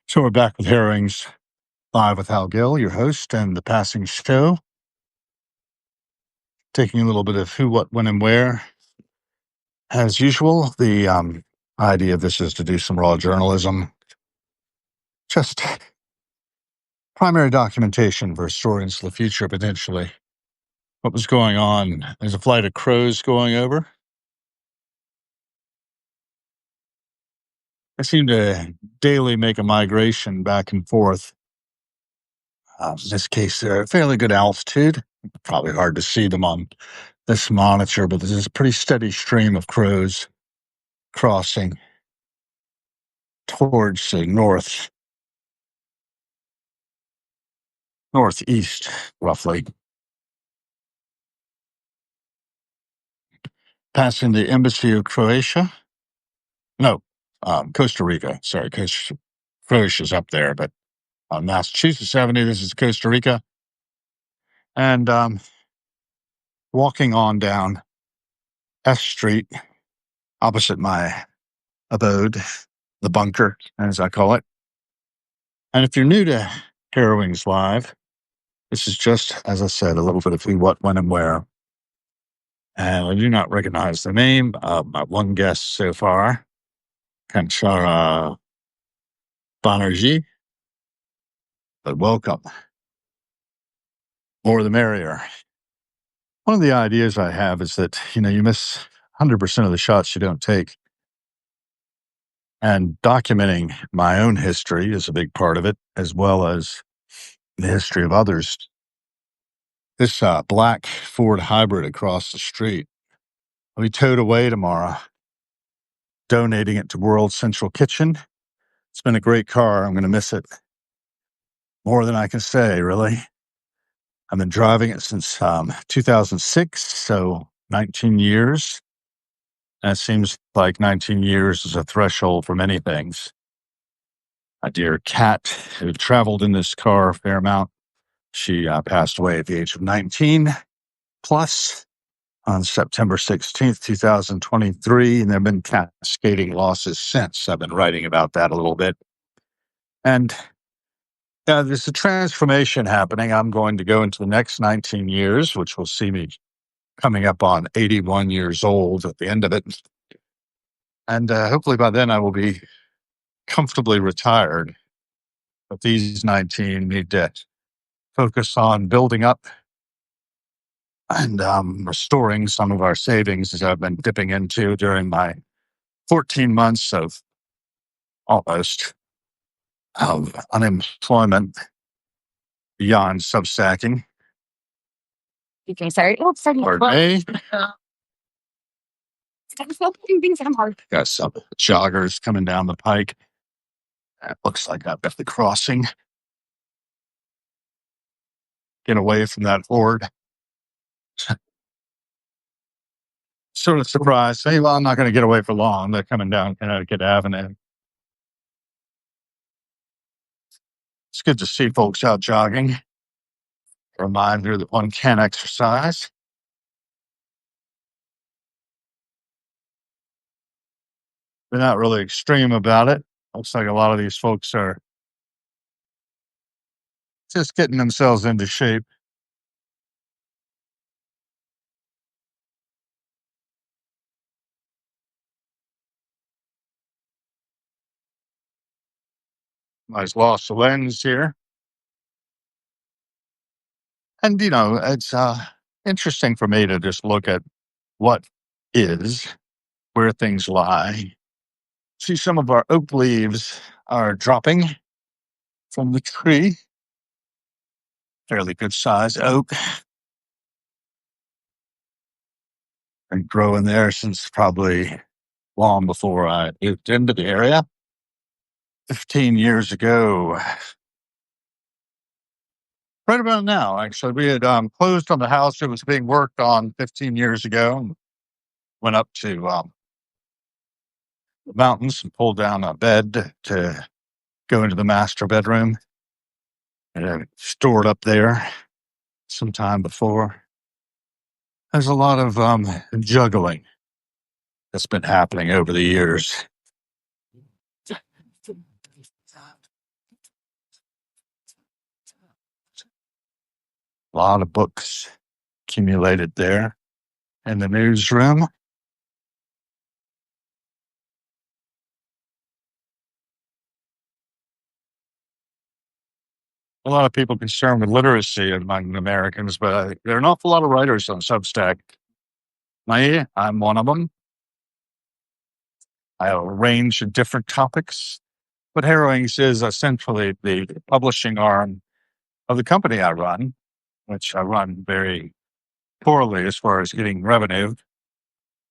So we're back with Herrings live with Hal Gill, your host, and the passing show, taking a little bit of who, what, when, and where. As usual, the idea of this is to do some raw journalism, just primary documentation for stories of the future, potentially. What was going on? There's a flight of crows going over. They seem to daily make a migration back and forth. In this case, they're at fairly good altitude. Probably hard to see them on this monitor, but there's a pretty steady stream of crows crossing towards the northeast, roughly, passing the embassy of Croatia. No, Costa Rica. Sorry, Croatia's up there, but on Massachusetts Avenue, this is Costa Rica. And walking on down S Street, opposite my abode, the bunker, as I call it. And if you're new to Harrowings Live, this is just, as I said, a little bit of who, what, when, and where. And I do not recognize the name of my one guest so far, Kanchara Banerjee. But welcome. More the merrier. One of the ideas I have is that, you miss 100% of the shots you don't take. And documenting my own history is a big part of it, as well as the history of others. This black Ford hybrid across the street will be towed away tomorrow, donating it to World Central Kitchen. It's been a great car. I'm going to miss it more than I can say, really. I've been driving it since 2006, so 19 years. And it seems like 19 years is a threshold for many things. My dear Kat, who traveled in this car a fair amount, she passed away at the age of 19 plus on September 16th, 2023. And there have been cascading losses since. I've been writing about that a little bit. And there's a transformation happening. I'm going to go into the next 19 years, which will see me coming up on 81 years old at the end of it. And hopefully by then I will be comfortably retired. But these 19 need to focus on building up and restoring some of our savings, as I've been dipping into during my 14 months of almost of unemployment beyond substacking. Okay, sorry. Oh, sorry. Pardon me. Got some joggers coming down the pike. It looks like I've got the crossing. Get away from that horde. Sort of surprised. Hey, well, I'm not going to get away for long. They're coming down Connecticut Avenue. It's good to see folks out jogging. Reminder that one can exercise. They're not really extreme about it. Looks like a lot of these folks are just getting themselves into shape. Nice lost the lens here. And, it's interesting for me to just look at what is, where things lie. See, some of our oak leaves are dropping from the tree. Fairly good size oak. Been growing there since probably long before I moved into the area. 15 years ago. Right about now, actually. We had closed on the house that was being worked on 15 years ago. Went up to the mountains and pulled down a bed to go into the master bedroom. And stored up there some time before. There's a lot of juggling that's been happening over the years. A lot of books accumulated there in the newsroom. A lot of people concerned with literacy among Americans, but there are an awful lot of writers on Substack. I'm one of them. I have a range of different topics, but Harrowings is essentially the publishing arm of the company I run, which I run very poorly as far as getting revenue.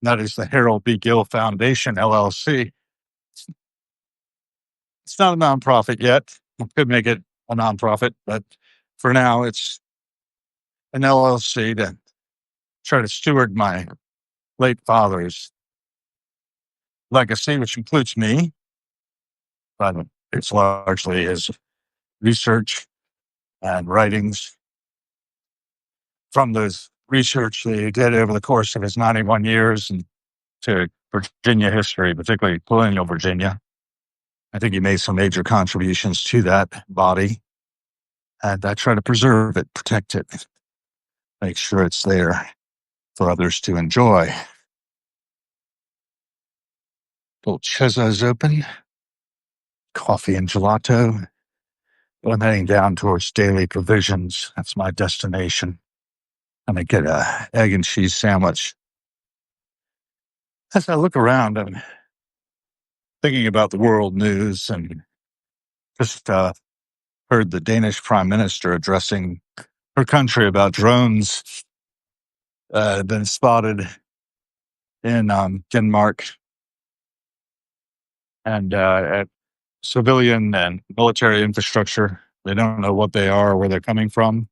That is the Harold B. Gill Foundation, LLC. It's not a nonprofit yet. We could make it a nonprofit, but for now, it's an LLC to try to steward my late father's legacy, which includes me, but it's largely his research and writings from those research that he did over the course of his 91 years and to Virginia history, particularly colonial Virginia. I think he made some major contributions to that body, and I try to preserve it, protect it, make sure it's there for others to enjoy. Dolceza's open, coffee and gelato. I'm heading down towards Daily Provisions. That's my destination. I'm going to get a egg and cheese sandwich. As I look around, I'm thinking about the world news and just heard the Danish prime minister addressing her country about drones been spotted in Denmark and at civilian and military infrastructure. They don't know what they are or where they're coming from,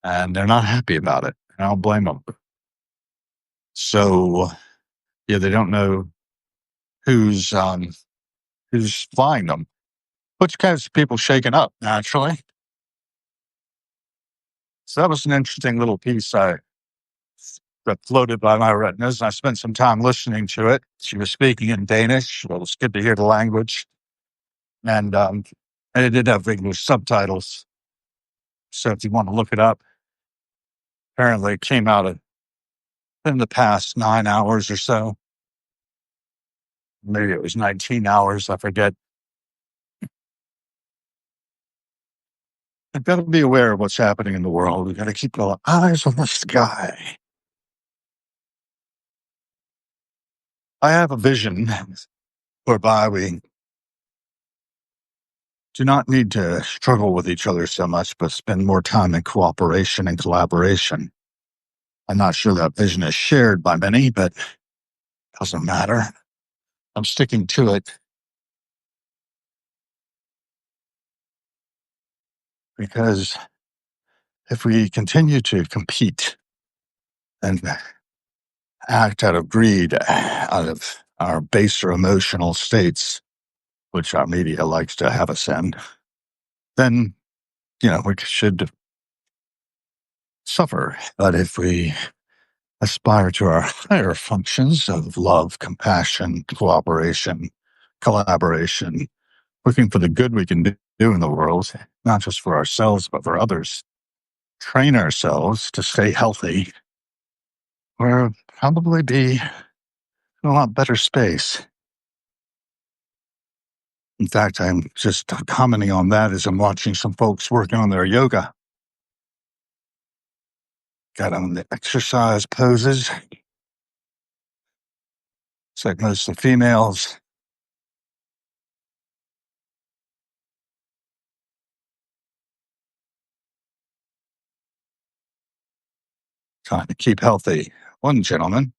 and they're not happy about it. I don't blame them. So, yeah, they don't know who's flying them, which has people shaken up naturally. So that was an interesting little piece that floated by my retinas, and I spent some time listening to it. She was speaking in Danish. Well, it's good to hear the language, and it did have English subtitles. So if you want to look it up, apparently it came out in the past 9 hours or so. Maybe it was 19 hours. I forget. I've got to be aware of what's happening in the world. We've got to keep our eyes on the sky. I have a vision whereby we do not need to struggle with each other so much, but spend more time in cooperation and collaboration. I'm not sure that vision is shared by many, but it doesn't matter. I'm sticking to it because if we continue to compete and act out of greed, out of our baser emotional states, which our media likes to have us in, then, we should suffer. But if we aspire to our higher functions of love, compassion, cooperation, collaboration, looking for the good we can do in the world, not just for ourselves, but for others, train ourselves to stay healthy, we'll probably be in a lot better space. In fact, I'm just commenting on that as I'm watching some folks working on their yoga. Got on the exercise poses. It's like most of the females. Trying to keep healthy. One gentleman.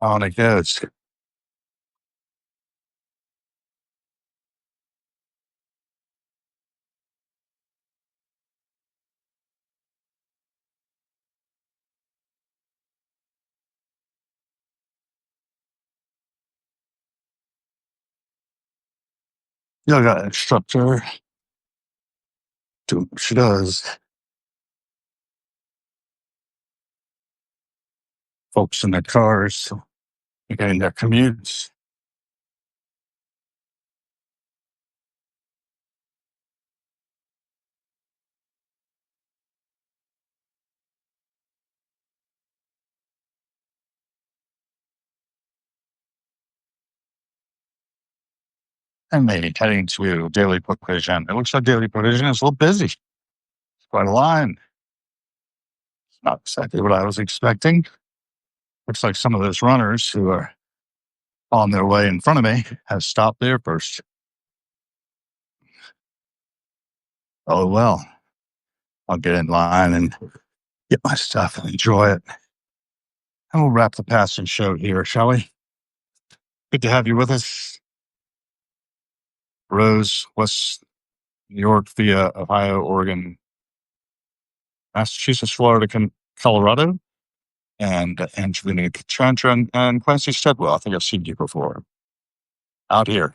On it goes. Yoga instructor. Do what she does. folks in their cars getting their commutes. And maybe heading to Daily Provision. It looks like Daily Provision is a little busy. It's quite a line. Not exactly what I was expecting. Looks like some of those runners who are on their way in front of me have stopped there first. Oh, well, I'll get in line and get my stuff and enjoy it. And we'll wrap the passing show here, shall we? Good to have you with us. Rose, West New York via Ohio, Oregon, Massachusetts, Florida, Colorado, and Angelina Chandran and Clancy Stedwell. I think I've seen you before out here.